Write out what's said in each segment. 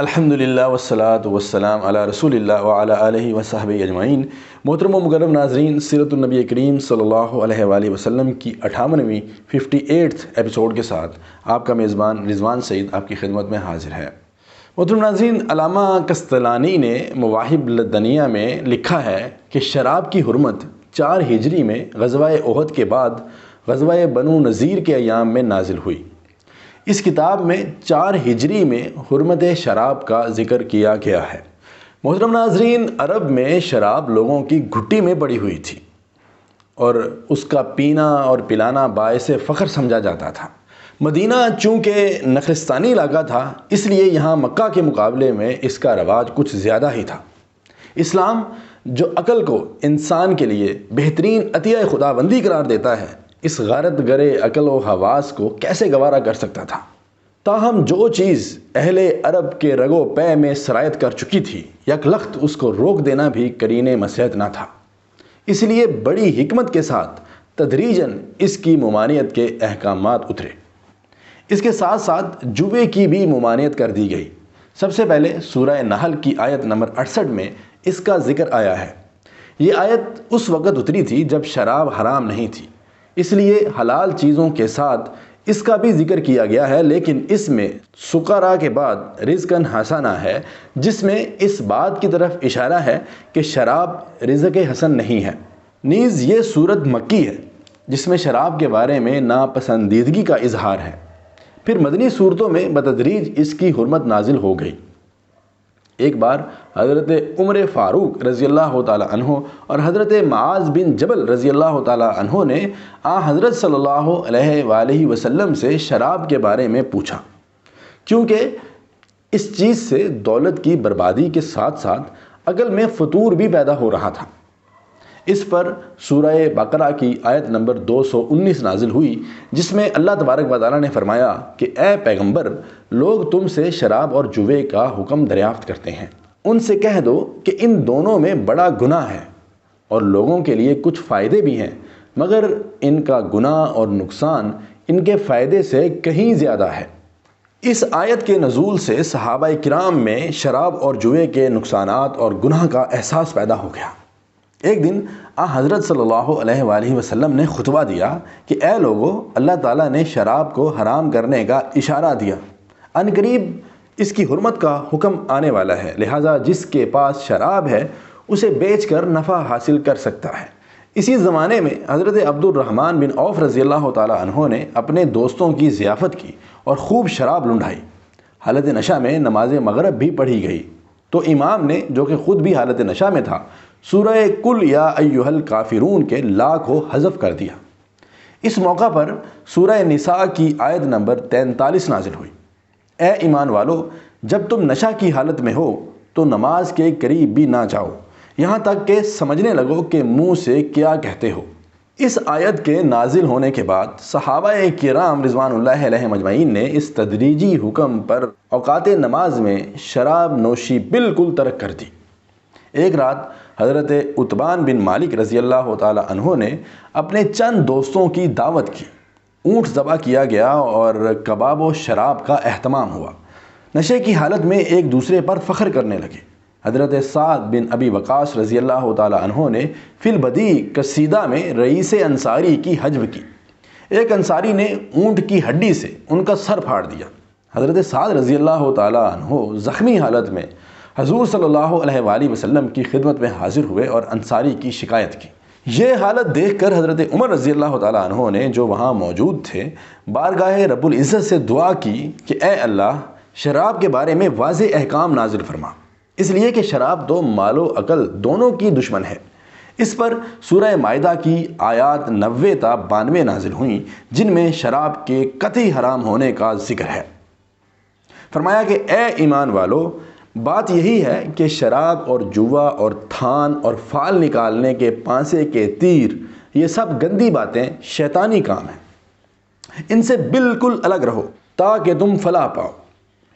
الحمدللہ والصلاۃ والسلام علی رسول اللہ وعلی آلہ وصحبہ اجمعین۔ محترم و مکرم ناظرین، سیرت النبی کریم صلی اللہ علیہ وآلہ وسلم کی 58ویں 58 ایپیسوڈ کے ساتھ آپ کا میزبان رضوان سعید آپ کی خدمت میں حاضر ہے۔ محترم ناظرین، علامہ قسطلانی نے مواہب لدنیہ میں لکھا ہے کہ شراب کی حرمت 4 ہجری میں غزوہ احد کے بعد غزوہ بنو نذیر کے ایام میں نازل ہوئی۔ اس کتاب میں 4 ہجری میں حرمت شراب کا ذکر کیا گیا ہے۔ محترم ناظرین، عرب میں شراب لوگوں کی گھٹی میں پڑی ہوئی تھی اور اس کا پینا اور پلانا باعث فخر سمجھا جاتا تھا۔ مدینہ چونکہ نخلستانی علاقہ تھا، اس لیے یہاں مکہ کے مقابلے میں اس کا رواج کچھ زیادہ ہی تھا۔ اسلام جو عقل کو انسان کے لیے بہترین عطیہ خداوندی قرار دیتا ہے، اس غارت گرے عقل و حواس کو کیسے گوارا کر سکتا تھا؟ تاہم جو چیز اہل عرب کے رگ و پے میں سرایت کر چکی تھی، یک لخت اس کو روک دینا بھی کرین مصلحت نہ تھا۔ اس لیے بڑی حکمت کے ساتھ تدریجاً اس کی ممانعت کے احکامات اترے۔ اس کے ساتھ ساتھ جوے کی بھی ممانعت کر دی گئی۔ سب سے پہلے سورہ نحل کی آیت نمبر 68 میں اس کا ذکر آیا ہے۔ یہ آیت اس وقت اتری تھی جب شراب حرام نہیں تھی، اس لیے حلال چیزوں کے ساتھ اس کا بھی ذکر کیا گیا ہے، لیکن اس میں سکارا کے بعد رزقاً حسنہ ہے، جس میں اس بات کی طرف اشارہ ہے کہ شراب رزق حسن نہیں ہے۔ نیز یہ صورت مکی ہے جس میں شراب کے بارے میں ناپسندیدگی کا اظہار ہے۔ پھر مدنی صورتوں میں بتدریج اس کی حرمت نازل ہو گئی۔ ایک بار حضرت عمر فاروق رضی اللہ تعالیٰ عنہ اور حضرت معاذ بن جبل رضی اللہ تعالیٰ عنہ نے حضرت صلی اللہ علیہ وآلہ وسلم سے شراب کے بارے میں پوچھا، کیونکہ اس چیز سے دولت کی بربادی کے ساتھ ساتھ عقل میں فطور بھی پیدا ہو رہا تھا۔ اس پر سورہ بقرہ کی آیت نمبر 219 نازل ہوئی، جس میں اللہ تبارک و تعالیٰ نے فرمایا کہ اے پیغمبر، لوگ تم سے شراب اور جوے کا حکم دریافت کرتے ہیں، ان سے کہہ دو کہ ان دونوں میں بڑا گناہ ہے اور لوگوں کے لیے کچھ فائدے بھی ہیں، مگر ان کا گناہ اور نقصان ان کے فائدے سے کہیں زیادہ ہے۔ اس آیت کے نزول سے صحابہ کرام میں شراب اور جوے کے نقصانات اور گناہ کا احساس پیدا ہو گیا۔ ایک دن حضرت صلی اللہ علیہ وآلہ وسلم نے خطبہ دیا کہ اے لوگو، اللہ تعالیٰ نے شراب کو حرام کرنے کا اشارہ دیا، ان قریب اس کی حرمت کا حکم آنے والا ہے، لہٰذا جس کے پاس شراب ہے اسے بیچ کر نفع حاصل کر سکتا ہے۔ اسی زمانے میں حضرت عبد الرحمن بن عوف رضی اللہ تعالیٰ عنہ نے اپنے دوستوں کی ضیافت کی اور خوب شراب لنڈھائی۔ حالت نشہ میں نماز مغرب بھی پڑھی گئی تو امام نے، جو کہ خود بھی حالت نشہ میں تھا، سورہ کل یا ایھا الکافرون کے لا کو حذف کر دیا۔ اس موقع پر سورہ نساء کی آیت نمبر 43 نازل ہوئی۔ اے ایمان والو، جب تم نشہ کی حالت میں ہو تو نماز کے قریب بھی نہ جاؤ، یہاں تک کہ سمجھنے لگو کہ منہ سے کیا کہتے ہو۔ اس آیت کے نازل ہونے کے بعد صحابہ کرام رضوان اللہ علیہم اجمعین نے اس تدریجی حکم پر اوقات نماز میں شراب نوشی بالکل ترک کر دی۔ ایک رات حضرت عتبان بن مالک رضی اللہ تعالیٰ عنہ نے اپنے چند دوستوں کی دعوت کی، اونٹ ذبح کیا گیا اور کباب و شراب کا اہتمام ہوا۔ نشے کی حالت میں ایک دوسرے پر فخر کرنے لگے۔ حضرت سعد بن ابی وقاص رضی اللہ تعالیٰ عنہ نے فی البدیع قصیدہ میں رئیس انصاری کی حجب کی۔ ایک انصاری نے اونٹ کی ہڈی سے ان کا سر پھاڑ دیا۔ حضرت سعد رضی اللہ تعالیٰ عنہ زخمی حالت میں حضور صلی اللہ علیہ وآلہ وسلم کی خدمت میں حاضر ہوئے اور انصاری کی شکایت کی۔ یہ حالت دیکھ کر حضرت عمر رضی اللہ تعالیٰ عنہ نے، جو وہاں موجود تھے، بارگاہ رب العزت سے دعا کی کہ اے اللہ، شراب کے بارے میں واضح احکام نازل فرما، اس لیے کہ شراب تو مال و عقل دونوں کی دشمن ہے۔ اس پر سورہ مائدہ کی آیات 90 تا 92 نازل ہوئیں، جن میں شراب کے قطعی حرام ہونے کا ذکر ہے۔ فرمایا کہ اے ایمان والو، بات یہی ہے کہ شراب اور جوا اور تھان اور فال نکالنے کے پانسے کے تیر، یہ سب گندی باتیں شیطانی کام ہیں، ان سے بالکل الگ رہو تاکہ تم فلاح پاؤ۔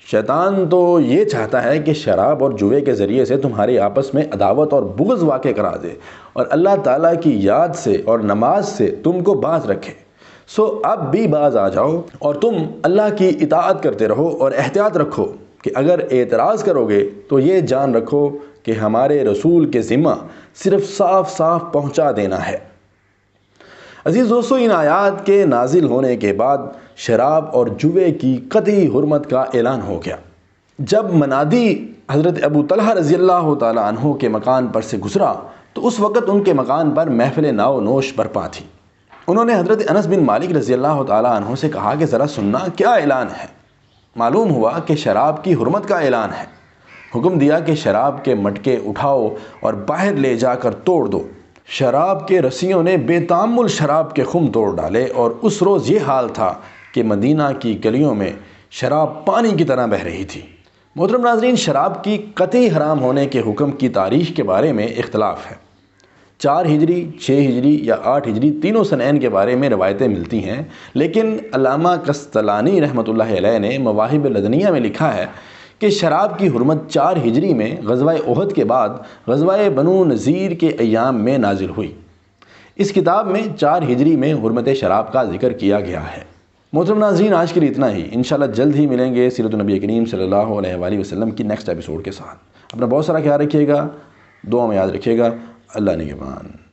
شیطان تو یہ چاہتا ہے کہ شراب اور جوے کے ذریعے سے تمہارے آپس میں عداوت اور بغض واقع کرا دے اور اللہ تعالیٰ کی یاد سے اور نماز سے تم کو باز رکھے۔ سو اب بھی باز آ جاؤ اور تم اللہ کی اطاعت کرتے رہو اور احتیاط رکھو کہ اگر اعتراض کرو گے تو یہ جان رکھو کہ ہمارے رسول کے ذمہ صرف صاف صاف پہنچا دینا ہے۔ عزیز دوستو، ان آیات کے نازل ہونے کے بعد شراب اور جوے کی قطعی حرمت کا اعلان ہو گیا۔ جب منادی حضرت ابو طلحہ رضی اللہ تعالیٰ عنہ کے مکان پر سے گزرا تو اس وقت ان کے مکان پر محفل ناو نوش برپا تھی۔ انہوں نے حضرت انس بن مالک رضی اللہ تعالیٰ عنہ سے کہا کہ ذرا سننا کیا اعلان ہے۔ معلوم ہوا کہ شراب کی حرمت کا اعلان ہے۔ حکم دیا کہ شراب کے مٹکے اٹھاؤ اور باہر لے جا کر توڑ دو۔ شراب کے رسیوں نے بے تامل شراب کے خم توڑ ڈالے اور اس روز یہ حال تھا کہ مدینہ کی گلیوں میں شراب پانی کی طرح بہہ رہی تھی۔ محترم ناظرین، شراب کی قطعی حرام ہونے کے حکم کی تاریخ کے بارے میں اختلاف ہے۔ 4 ہجری، 6 ہجری یا 8 ہجری تینوں سنین کے بارے میں روایتیں ملتی ہیں، لیکن علامہ قسطلانی رحمۃ اللہ علیہ نے مواہب لدنیہ میں لکھا ہے کہ شراب کی حرمت 4 ہجری میں غزوہ احد کے بعد غزوہ بنو نذیر کے ایام میں نازل ہوئی۔ اس کتاب میں 4 ہجری میں حرمت شراب کا ذکر کیا گیا ہے۔ محترم ناظرین، آج کے لیے اتنا ہی۔ انشاءاللہ جلد ہی ملیں گے سیرت النبی کریم صلی اللہ علیہ وآلہ وسلم کی نیکسٹ ایپیسوڈ کے ساتھ۔ اپنا بہت سارا خیال رکھیے گا، دعا میں یاد رکھیے گا۔ اللہ نگہبان۔